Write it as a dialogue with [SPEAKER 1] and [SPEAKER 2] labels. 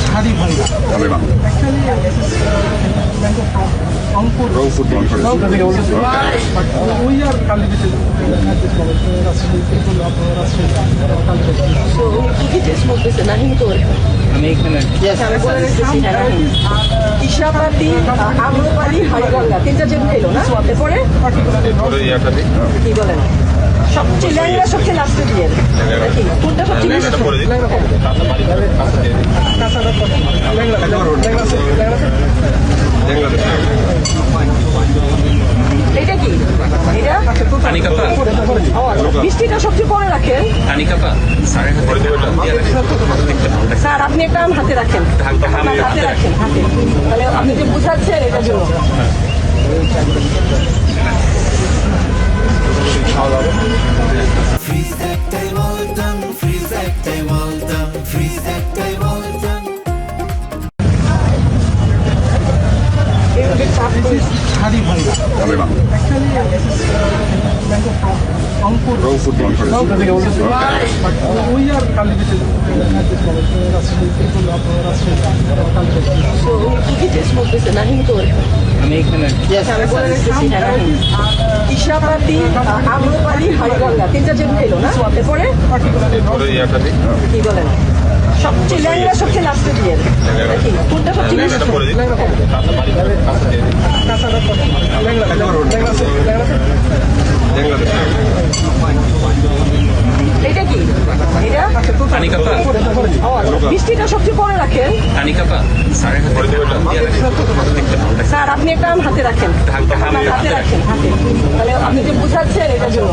[SPEAKER 1] শাড়ি ভাঙ্গা অ্যাকচুয়ালি রংপুর থেকে বলতেছি বাট উই আর কালিগেটেড
[SPEAKER 2] আমি এখানে
[SPEAKER 3] ইশরাপাতি আম্রপালি হাইগঙ্গা তিনটা জেল খেলো না এরপরে কি বলেন সবচেয়ে ল্যাংড়া সবচেয়ে লাস্টে দিয়ে নাকি কোনটা সবচেয়ে বেশি এটা কি এটা
[SPEAKER 2] কানিকাপা
[SPEAKER 3] বৃষ্টিটা সবচেয়ে পরে রাখেন
[SPEAKER 2] কানিকাপা স্যারের
[SPEAKER 3] স্যার আপনি একটা হাতে রাখেন আপনার হাতে রাখেন হাতে তাহলে আপনি যে বুঝাচ্ছেন এটার জন্য
[SPEAKER 1] শাড়ি ভাঙ্গা অ্যাকচুয়ালি রংপুর থেকে বলতেছি বাট উই আর কালিগেটেড
[SPEAKER 3] কি টেস্ট করতেছে না হিন্দু
[SPEAKER 2] আমি এখানে
[SPEAKER 3] ইশরাপাতি আম্রপালি হাইগঙ্গা তিনটা জেল খেলো না এরপরে কি বলেন সবচেয়ে ল্যাংড়া সবচেয়ে লাস্টে দিয়ে নাকি কোনটা সবচেয়ে বেশি এটা কি এটা
[SPEAKER 2] কানিকাপা
[SPEAKER 3] বৃষ্টিটা সবচেয়ে পরে রাখেন
[SPEAKER 2] কানিকাপা স্যারের
[SPEAKER 3] স্যার আপনি একটা হাতে রাখেন আপনার হাতে রাখেন হাতে তাহলে আপনি যে বুঝাচ্ছেন এটার জন্য